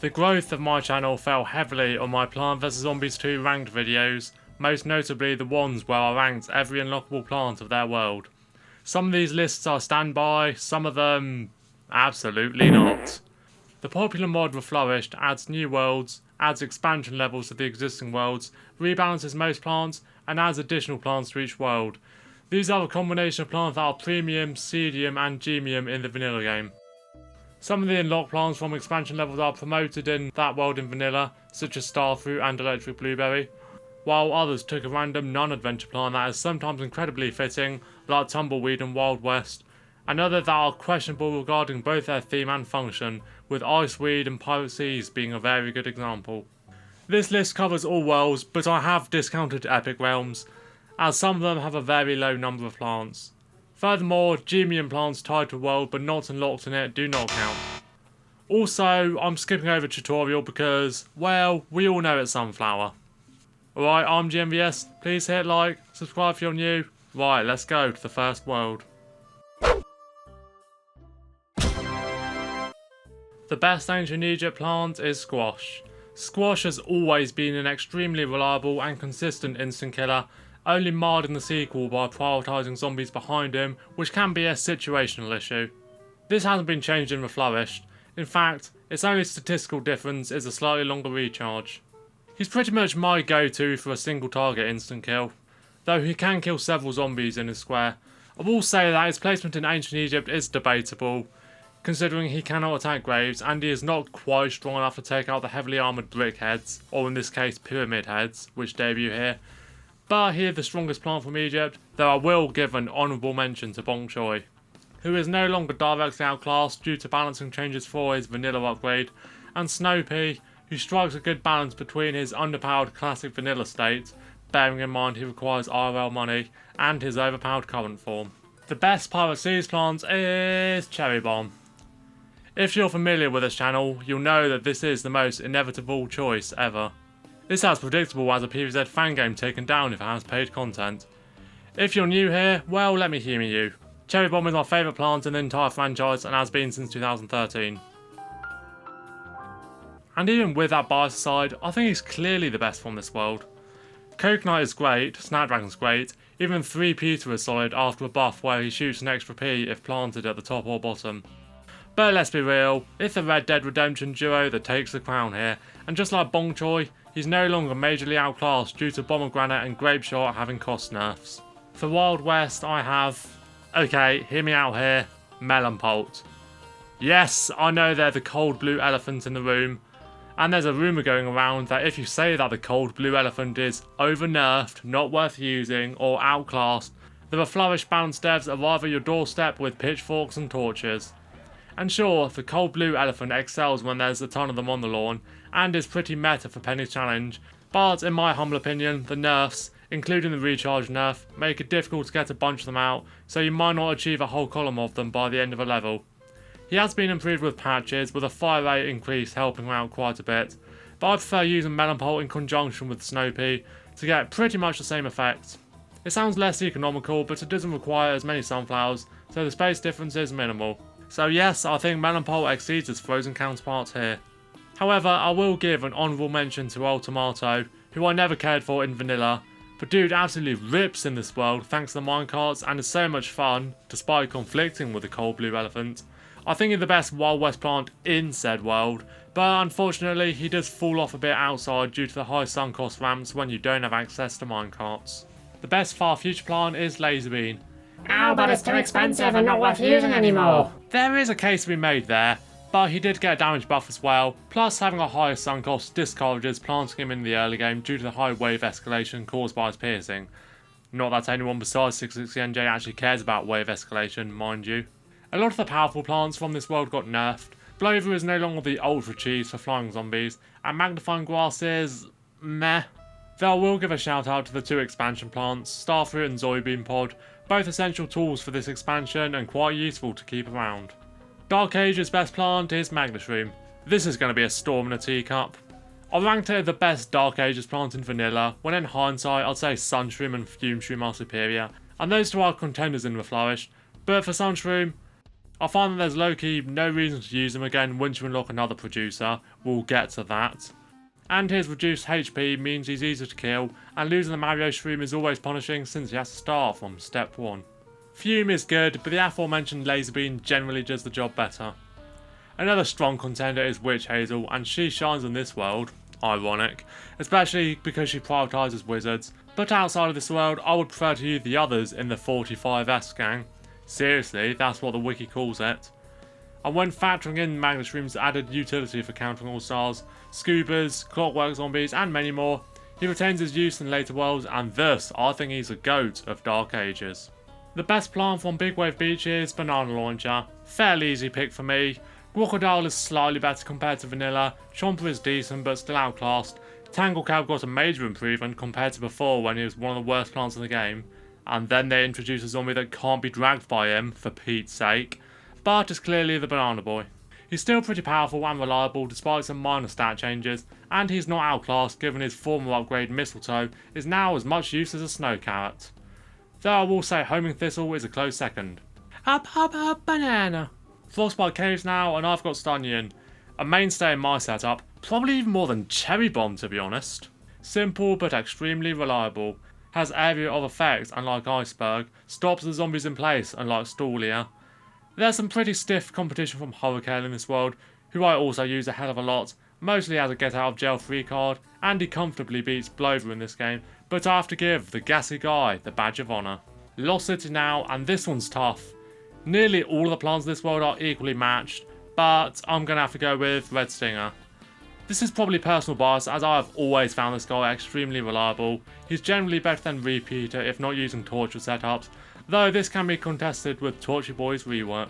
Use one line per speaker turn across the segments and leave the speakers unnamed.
The growth of my channel fell heavily on my Plant vs Zombies 2 ranked videos, most notably the ones where I ranked every unlockable plant of their world. Some of these lists I stand by, some of them absolutely not. The popular mod Reflourished adds new worlds, adds expansion levels to the existing worlds, rebalances most plants, and adds additional plants to each world. These are a combination of plants that are premium, seedium and gemium in the vanilla game. Some of the unlocked plants from expansion levels are promoted in that world in vanilla, such as starfruit and electric blueberry, while others took a random non-adventure plant that is sometimes incredibly fitting, like tumbleweed and Wild West, and others that are questionable regarding both their theme and function, with iceweed and pirate seas being a very good example. This list covers all worlds, but I have discounted epic realms, as some of them have a very low number of plants. Furthermore, gemium plants tied to a world but not unlocked in it do not count. Also, I'm skipping over tutorial because, well, we all know it's sunflower. Alright, I'm GMVS, please hit like, subscribe if you're new. Right, let's go to the first world. The best ancient Egypt plant is squash. Squash has always been an extremely reliable and consistent instant killer, only marred in the sequel by prioritising zombies behind him, which can be a situational issue. This hasn't been changed in Reflourished. In fact, its only statistical difference is a slightly longer recharge. He's pretty much my go-to for a single target instant kill, though he can kill several zombies in his square. I will say that his placement in ancient Egypt is debatable, considering he cannot attack graves and he is not quite strong enough to take out the heavily armoured brick heads, or in this case pyramid heads, which debut here. But he is the strongest plant from Egypt, though I will give an honourable mention to Bok Choy, who is no longer directly outclassed due to balancing changes for his vanilla upgrade, and Snoopy, who strikes a good balance between his underpowered classic vanilla state, bearing in mind he requires IRL money, and his overpowered current form. The best Pirate Seas plant is Cherry Bomb. If you're familiar with this channel, you'll know that this is the most inevitable choice ever. This is as predictable as a PVZ fan game taken down if it has paid content. If you're new here, well, let me humour you. Cherry Bomb is my favourite plant in the entire franchise and has been since 2013. And even with that bias aside, I think he's clearly the best from this world. Coconut is great, Snapdragon's great, even 3 Peter is solid after a buff where he shoots an extra P if planted at the top or bottom. But let's be real, it's the Red Dead Redemption duo that takes the crown here, and just like Bok Choy, he's no longer majorly outclassed due to Pomegranate and Grape Shot having cost nerfs. For Wild West I have, okay, hear me out here, Melon Pult. Yes, I know they're the cold blue elephant in the room, and there's a rumour going around that if you say that the cold blue elephant is over-nerfed, not worth using, or outclassed, the Reflourished balanced devs arrive at your doorstep with pitchforks and torches. And sure, the cold blue elephant excels when there's a ton of them on the lawn, and is pretty meta for Penny's challenge, but in my humble opinion, the nerfs, including the recharge nerf, make it difficult to get a bunch of them out, so you might not achieve a whole column of them by the end of a level. He has been improved with patches, with a fire rate increase helping him out quite a bit, but I prefer using Melon Pult in conjunction with Snoopy to get pretty much the same effect. It sounds less economical, but it doesn't require as many sunflowers, so the space difference is minimal. So yes, I think Melon Pult exceeds its frozen counterparts here. However, I will give an honourable mention to Old Tomato, who I never cared for in vanilla, but dude absolutely rips in this world thanks to the minecarts and is so much fun, despite conflicting with the cold blue elephant. I think he's the best Wild West plant in said world, but unfortunately he does fall off a bit outside due to the high sunk cost ramps when you don't have access to minecarts. The best far future plant is Laserbean.
Oh, but it's too expensive and not worth using anymore.
There is a case to be made there, but he did get a damage buff as well, plus having a higher sunk cost discourages planting him in the early game due to the high wave escalation caused by his piercing. Not that anyone besides 660NJ actually cares about wave escalation, mind you. A lot of the powerful plants from this world got nerfed. Blover is no longer the ultra cheese for flying zombies, and magnifying grass is meh. Though I will give a shout out to the 2 expansion plants, Starfruit and Zoybean Pod, both essential tools for this expansion and quite useful to keep around. Dark Age's best plant is Magnashroom. This is going to be a storm in a teacup. I ranked it the best Dark Ages plant in vanilla, when in hindsight I'd say Sunshroom and Fumeshroom are superior, and those 2 are contenders in Reflourished, but for Sunshroom, I find that there's low-key no reason to use him again once you unlock another producer, we'll get to that. And his reduced HP means he's easier to kill, and losing the Mario Shroom is always punishing since he has to start from step 1. Fume is good, but the aforementioned laser beam generally does the job better. Another strong contender is Witch Hazel, and she shines in this world. Ironic, especially because she prioritises wizards, but outside of this world I would prefer to use the others in the 45S gang. Seriously, that's what the wiki calls it. And when factoring in Magnet Shroom's added utility for countering all stars, Scubas, Clockwork Zombies and many more, he retains his use in later worlds, and thus I think he's a GOAT of Dark Ages. The best plant from Big Wave Beach is Banana Launcher, fairly easy pick for me. Crocodile is slightly better compared to Vanilla, Chomper is decent but still outclassed, Tanglecow got a major improvement compared to before when he was one of the worst plants in the game, and then they introduce a zombie that can't be dragged by him, for Pete's sake, but is clearly the Banana Boy. He's still pretty powerful and reliable despite some minor stat changes, and he's not outclassed given his former upgrade Mistletoe is now as much use as a Snow Carrot. Though I will say Homing Thistle is a close second. Up, banana. Frostbite Caves now, and I've got Stunyon. A mainstay in my setup, probably even more than Cherry Bomb to be honest. Simple but extremely reliable. Has area of effect unlike Iceberg, stops the zombies in place unlike Stallia. There's some pretty stiff competition from Hurricane in this world, who I also use a hell of a lot, mostly as a get out of jail free card, and he comfortably beats Blover in this game, but I have to give the gassy guy the badge of honour. Lost City now, and this one's tough. Nearly all of the plants in this world are equally matched, but I'm going to have to go with Red Stinger. This is probably personal bias as I have always found this guy extremely reliable. He's generally better than Repeater if not using torture setups, though this can be contested with Torchy Boy's rework.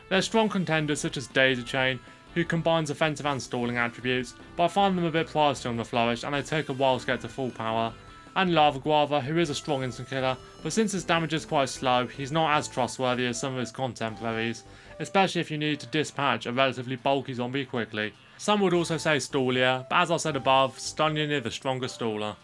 There's strong contenders such as Daisy Chain, who combines offensive and stalling attributes, but I find them a bit pricey on Reflourished and they take a while to get to full power. And Lava Guava, who is a strong instant killer, but since his damage is quite slow, he's not as trustworthy as some of his contemporaries, especially if you need to dispatch a relatively bulky zombie quickly. Some would also say Stallia, but as I said above, Stunyon is the stronger staller.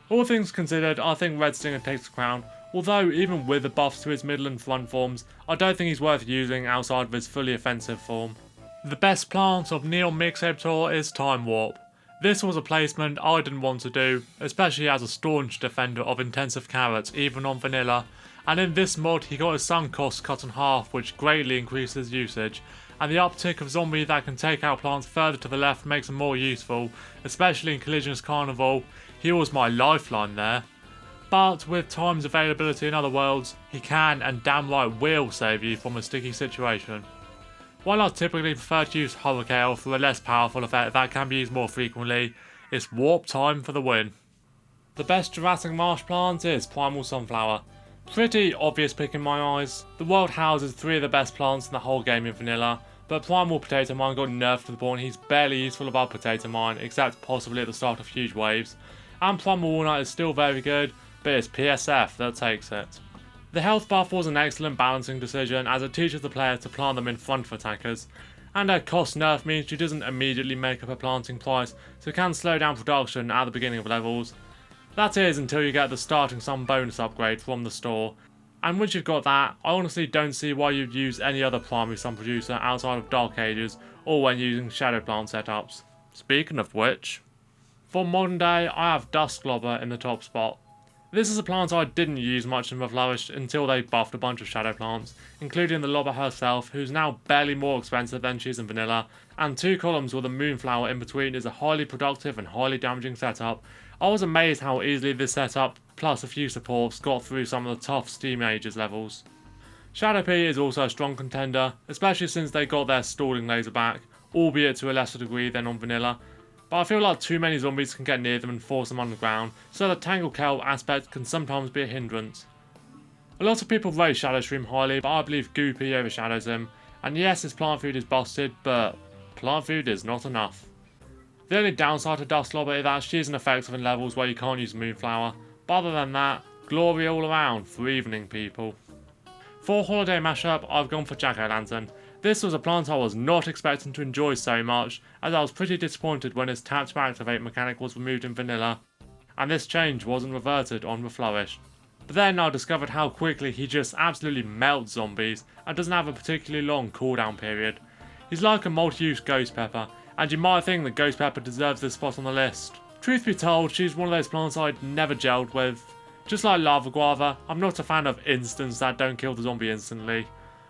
All things considered, I think Red Stinger takes the crown, although even with the buffs to his middle and front forms, I don't think he's worth using outside of his fully offensive form. The best plant of Neon Mixtape Tour is Time Warp. This was a placement I didn't want to do, especially as a staunch defender of intensive carrots even on vanilla, and in this mod he got his sunk cost cut in half, which greatly increases usage, and the uptick of zombie that can take out plants further to the left makes him more useful, especially in Caliginous Carnival. He was my lifeline there. But with Time's availability in other worlds, he can and damn right will save you from a sticky situation. While I typically prefer to use Hurricane for a less powerful effect that can be used more frequently, it's Warp Time for the win. The best Jurassic Marsh plant is Primal Sunflower. Pretty obvious pick in my eyes. The world houses 3 of the best plants in the whole game in vanilla, but Primal Potato Mine got nerfed to the point he's barely useful above Potato Mine, except possibly at the start of huge waves. And Primal Walnut is still very good, but it's PSF that takes it. The health buff was an excellent balancing decision as it teaches the player to plant them in front of attackers, and a cost nerf means she doesn't immediately make up a planting price, so it can slow down production at the beginning of levels. That is until you get the starting sun bonus upgrade from the store, and once you've got that, I honestly don't see why you'd use any other primary sun producer outside of Dark Ages or when using shadow plant setups. Speaking of which, for modern day I have Dust Globber in the top spot. This is a plant I didn't use much in Reflourished until they buffed a bunch of shadow plants, including the Lobber herself, who's now barely more expensive than she is in vanilla, and 2 columns with a Moonflower in between is a highly productive and highly damaging setup. I was amazed how easily this setup, plus a few supports, got through some of the tough Steam Ages levels. Shadow P is also a strong contender, especially since they got their stalling laser back, albeit to a lesser degree than on vanilla. But I feel like too many zombies can get near them and force them underground, so the Tangle Cow aspect can sometimes be a hindrance. A lot of people rate Shadow Shroom highly, but I believe Goopy overshadows him, and yes, his plant food is busted, but plant food is not enough. The only downside to Dust Globber is that she isn't effective in levels where you can't use Moonflower, but other than that, glory all around for evening people. For Holiday Mashup, I've gone for Jack-O-Lantern. This was a plant I was not expecting to enjoy so much, as I was pretty disappointed when his tap to activate mechanic was removed in vanilla, and this change wasn't reverted on Reflourished. but then I discovered how quickly he just absolutely melts zombies and doesn't have a particularly long cooldown period. He's like a multi-use ghost pepper, and you might think that ghost pepper deserves this spot on the list. Truth be told, she's one of those plants I'd never gelled with. Just like lava guava, I'm not a fan of instants that don't kill the zombie instantly.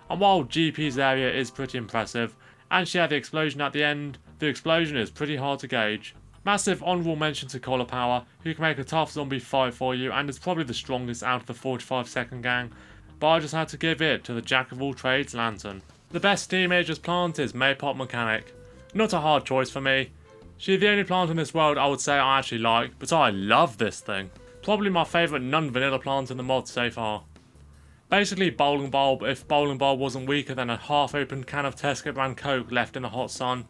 And while GP's area is pretty impressive, and she had the explosion at the end, the explosion is pretty hard to gauge. Massive honourable mention to Collar Power, who can make a tough zombie fight for you and is probably the strongest out of the 45-second gang, but I just had to give it to the jack of all trades Lantern. The best steam ages plant is Maypop Mechanic. Not a hard choice for me. She's the only plant in this world I would say I actually like, but I love this thing. Probably my favourite non-vanilla plant in the mod so far. Basically Bowling Bulb if Bowling Bulb wasn't weaker than a half-opened can of Tesco brand Coke left in the hot sun.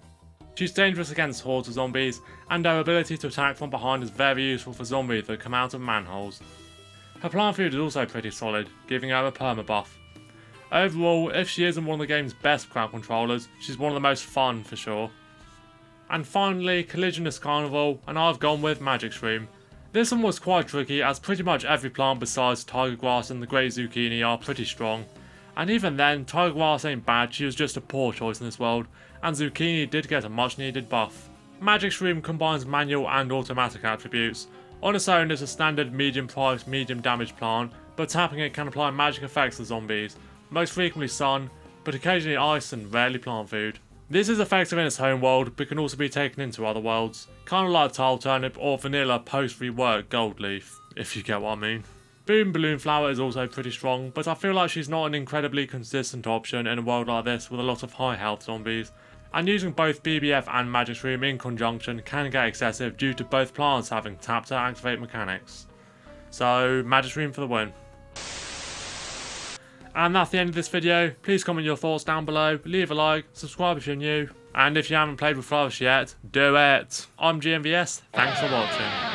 She's dangerous against hordes of zombies, and her ability to attack from behind is very useful for zombies that come out of manholes. Her plant food is also pretty solid, giving her a perma buff. Overall, if she isn't one of the game's best crowd controllers, she's one of the most fun for sure. And finally, Caliginous Carnival, and I've gone with Magic Shroom. This one was quite tricky as pretty much every plant besides Tiger Grass and the Great Zucchini are pretty strong. And even then, Tiger Grass ain't bad, she was just a poor choice in this world, and Zucchini did get a much needed buff. Magic Shroom combines manual and automatic attributes. On its own it's a standard medium price, medium damage plant, but tapping it can apply magic effects to zombies, most frequently sun, but occasionally ice and rarely plant food. This is effective in its home world, but can also be taken into other worlds, kinda like Tile Turnip or vanilla post-rework Gold Leaf, if you get what I mean. Boom Balloon Flower is also pretty strong, but I feel like she's not an incredibly consistent option in a world like this with a lot of high health zombies, and using both BBF and Magic Shroom in conjunction can get excessive due to both plants having tap to activate mechanics. So Magic Shroom for the win. And that's the end of this video. Please comment your thoughts down below, leave a like, subscribe if you're new, and if you haven't played with Flourish yet, do it! I'm GMVS, thanks for watching.